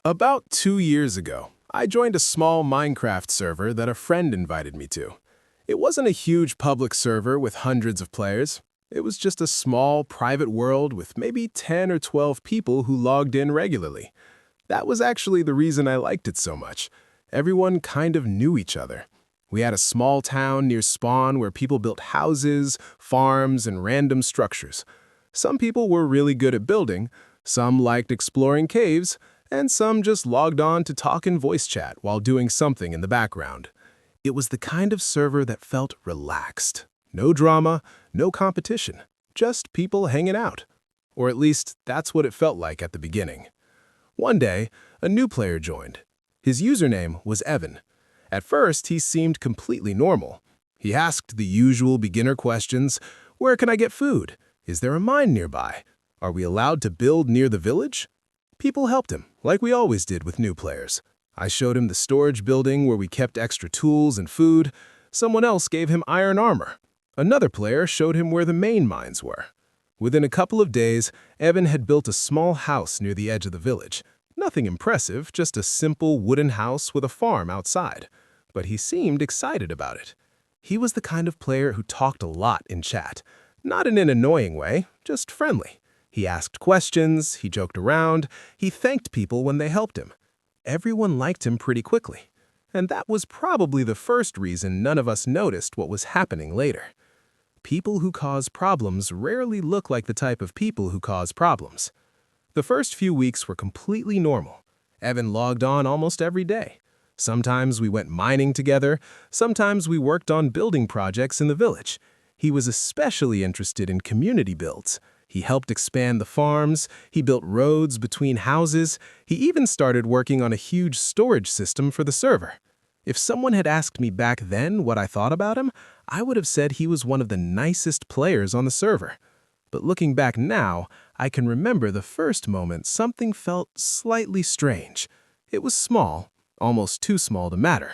About 2 years ago, I joined a small Minecraft server that a friend invited me to. It wasn't a huge public server with hundreds of players. It was just a small, private world with maybe 10 or 12 people who logged in regularly. That was actually the reason I liked it so much. Everyone kind of knew each other. We had a small town near spawn where people built houses, farms, and random structures. Some people were really good at building, some liked exploring caves, and some just logged on to talk in voice chat while doing something in the background. It was the kind of server that felt relaxed. No drama, no competition, just people hanging out. Or at least, that's what it felt like at the beginning. One day, a new player joined. His username was Evan. At first, he seemed completely normal. He asked the usual beginner questions. Where can I get food? Is there a mine nearby? Are we allowed to build near the village? People helped him, like we always did with new players. I showed him the storage building where we kept extra tools and food. Someone else gave him iron armor. Another player showed him where the main mines were. Within a couple of days, Evan had built a small house near the edge of the village. Nothing impressive, just a simple wooden house with a farm outside. But he seemed excited about it. He was the kind of player who talked a lot in chat. Not in an annoying way, just friendly. He asked questions, he joked around, he thanked people when they helped him. Everyone liked him pretty quickly. And that was probably the first reason none of us noticed what was happening later. People who cause problems rarely look like the type of people who cause problems. The first few weeks were completely normal. Evan logged on almost every day. Sometimes we went mining together, sometimes we worked on building projects in the village. He was especially interested in community builds. He helped expand the farms, he built roads between houses, he even started working on a huge storage system for the server. If someone had asked me back then what I thought about him, I would have said he was one of the nicest players on the server. But looking back now, I can remember the first moment something felt slightly strange. It was small, almost too small to matter.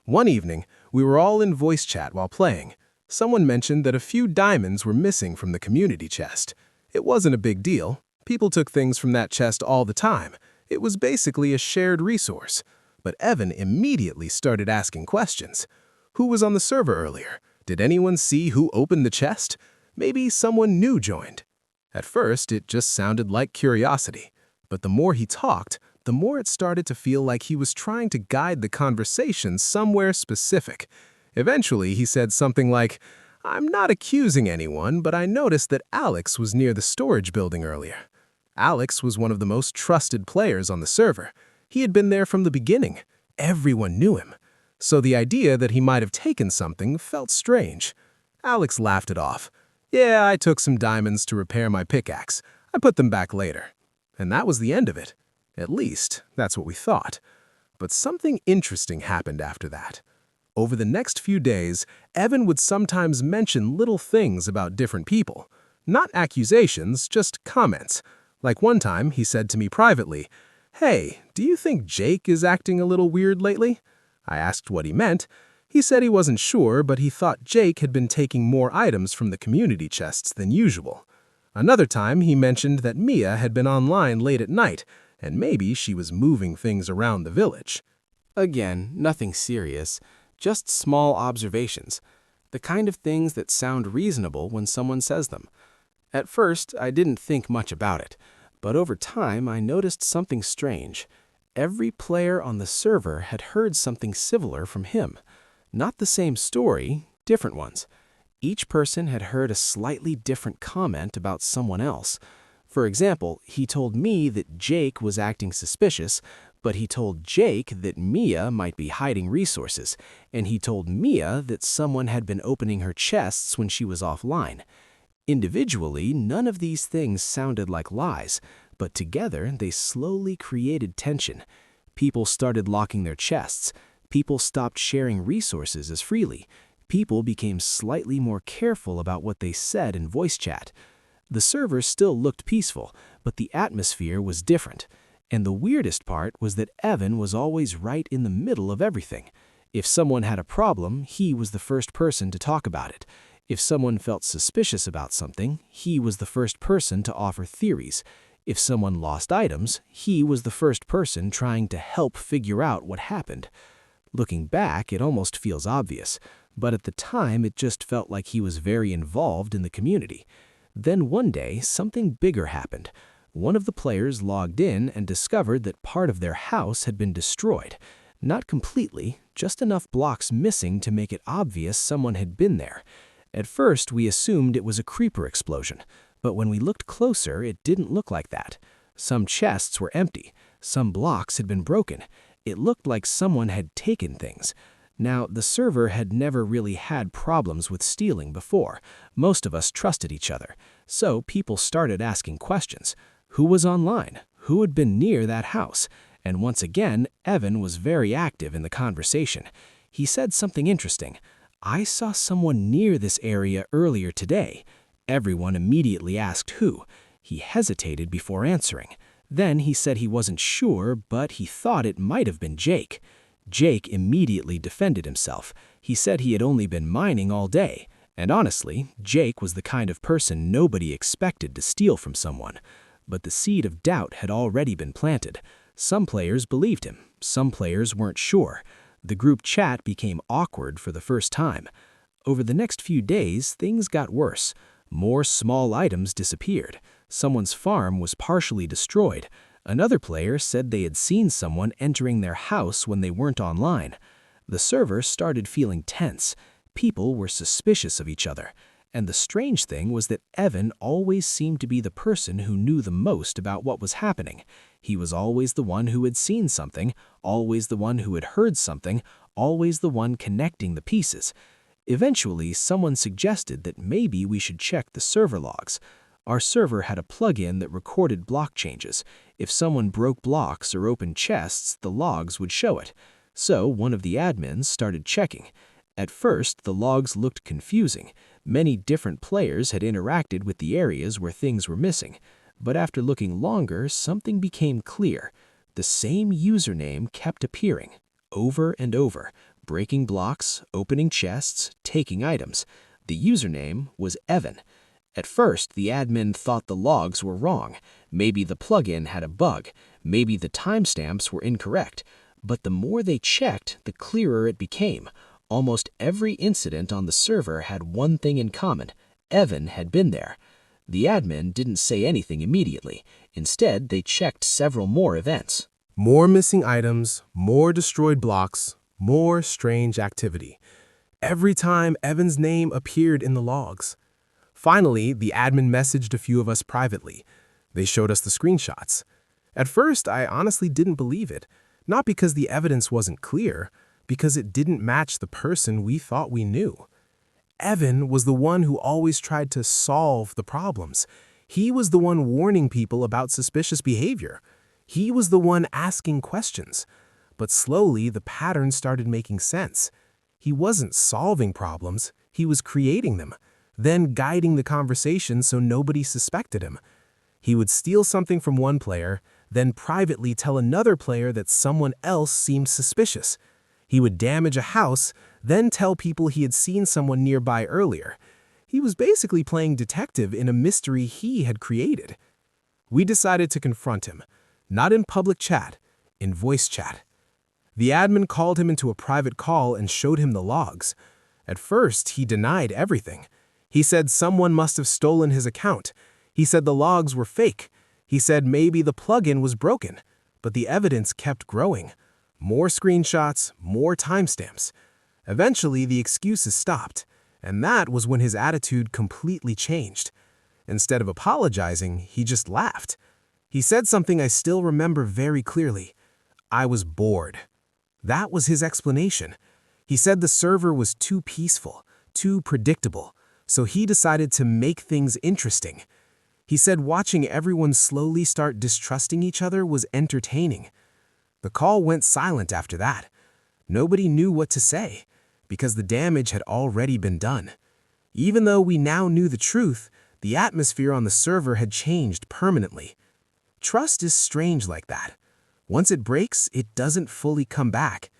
One evening, we were all in voice chat while playing. Someone mentioned that a few diamonds were missing from the community chest. It wasn't a big deal. People took things from that chest all the time. It was basically a shared resource. But Evan immediately started asking questions. Who was on the server earlier? Did anyone see who opened the chest? Maybe someone new joined. At first, it just sounded like curiosity. But the more he talked, the more it started to feel like he was trying to guide the conversation somewhere specific. Eventually, he said something like, I'm not accusing anyone, but I noticed that Alex was near the storage building earlier. Alex was one of the most trusted players on the server. He had been there from the beginning. Everyone knew him. So the idea that he might have taken something felt strange. Alex laughed it off. Yeah, I took some diamonds to repair my pickaxe. I put them back later. And that was the end of it. At least, that's what we thought. But something interesting happened after that. Over the next few days, Evan would sometimes mention little things about different people. Not accusations, just comments. Like one time, he said to me privately, Hey, do you think Jake is acting a little weird lately? I asked what he meant. He said he wasn't sure, but he thought Jake had been taking more items from the community chests than usual. Another time, he mentioned that Mia had been online late at night, and maybe she was moving things around the village. Again, nothing serious, just small observations, the kind of things that sound reasonable when someone says them. At first, I didn't think much about it, but over time I noticed something strange. Every player on the server had heard something similar from him. Not the same story, different ones. Each person had heard a slightly different comment about someone else. For example, he told me that Jake was acting suspicious, but he told Jake that Mia might be hiding resources, and he told Mia that someone had been opening her chests when she was offline. Individually, none of these things sounded like lies, but together they slowly created tension. People started locking their chests. People stopped sharing resources as freely. People became slightly more careful about what they said in voice chat. The server still looked peaceful, but the atmosphere was different. And the weirdest part was that Evan was always right in the middle of everything. If someone had a problem, he was the first person to talk about it. If someone felt suspicious about something, he was the first person to offer theories. If someone lost items, he was the first person trying to help figure out what happened. Looking back, it almost feels obvious, but at the time it just felt like he was very involved in the community. Then one day, something bigger happened. One of the players logged in and discovered that part of their house had been destroyed. Not completely, just enough blocks missing to make it obvious someone had been there. At first, we assumed it was a creeper explosion, but when we looked closer, it didn't look like that. Some chests were empty, some blocks had been broken. It looked like someone had taken things. Now, the server had never really had problems with stealing before. Most of us trusted each other, so people started asking questions. Who was online? Who had been near that house? And once again, Evan was very active in the conversation. He said something interesting. "I saw someone near this area earlier today." Everyone immediately asked who. He hesitated before answering. Then he said he wasn't sure, but he thought it might have been Jake. Jake immediately defended himself. He said he had only been mining all day. And honestly, Jake was the kind of person nobody expected to steal from someone. But the seed of doubt had already been planted. Some players believed him. Some players weren't sure. The group chat became awkward for the first time. Over the next few days, things got worse. More small items disappeared. Someone's farm was partially destroyed. Another player said they had seen someone entering their house when they weren't online. The server started feeling tense. People were suspicious of each other. And the strange thing was that Evan always seemed to be the person who knew the most about what was happening. He was always the one who had seen something, always the one who had heard something, always the one connecting the pieces. Eventually, someone suggested that maybe we should check the server logs. Our server had a plugin that recorded block changes. If someone broke blocks or opened chests, the logs would show it. So one of the admins started checking. At first, the logs looked confusing. Many different players had interacted with the areas where things were missing. But after looking longer, something became clear. The same username kept appearing, over and over, breaking blocks, opening chests, taking items. The username was Evan. At first, the admin thought the logs were wrong. Maybe the plugin had a bug. Maybe the timestamps were incorrect. But the more they checked, the clearer it became. Almost every incident on the server had one thing in common. Evan had been there. The admin didn't say anything immediately. Instead, they checked several more events. More missing items, more destroyed blocks, more strange activity. Every time Evan's name appeared in the logs. Finally, the admin messaged a few of us privately. They showed us the screenshots. At first, I honestly didn't believe it. Not because the evidence wasn't clear, because it didn't match the person we thought we knew. Evan was the one who always tried to solve the problems. He was the one warning people about suspicious behavior. He was the one asking questions. But slowly, the pattern started making sense. He wasn't solving problems, he was creating them, then guiding the conversation so nobody suspected him. He would steal something from one player, then privately tell another player that someone else seemed suspicious. He would damage a house, then tell people he had seen someone nearby earlier. He was basically playing detective in a mystery he had created. We decided to confront him, not in public chat, in voice chat. The admin called him into a private call and showed him the logs. At first, he denied everything. He said someone must have stolen his account. He said the logs were fake. He said maybe the plugin was broken, but the evidence kept growing. More screenshots, more timestamps. Eventually, the excuses stopped, and that was when his attitude completely changed. Instead of apologizing, he just laughed. He said something I still remember very clearly. I was bored. That was his explanation. He said the server was too peaceful, too predictable, so he decided to make things interesting. He said watching everyone slowly start distrusting each other was entertaining. The call went silent after that. Nobody knew what to say, because the damage had already been done. Even though we now knew the truth, the atmosphere on the server had changed permanently. Trust is strange like that. Once it breaks, it doesn't fully come back.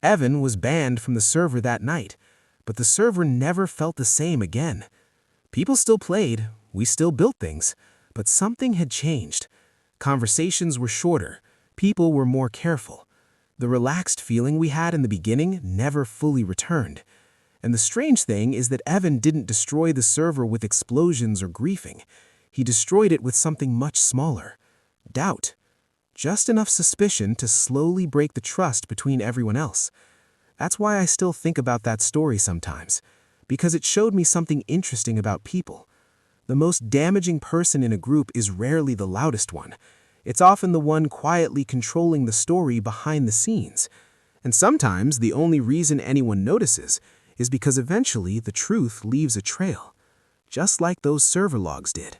Evan was banned from the server that night, but the server never felt the same again. People still played, we still built things, but something had changed. Conversations were shorter. People were more careful. The relaxed feeling we had in the beginning never fully returned. And the strange thing is that Evan didn't destroy the server with explosions or griefing. He destroyed it with something much smaller. Doubt. Just enough suspicion to slowly break the trust between everyone else. That's why I still think about that story sometimes, because it showed me something interesting about people. The most damaging person in a group is rarely the loudest one. It's often the one quietly controlling the story behind the scenes. And sometimes the only reason anyone notices is because eventually the truth leaves a trail, just like those server logs did.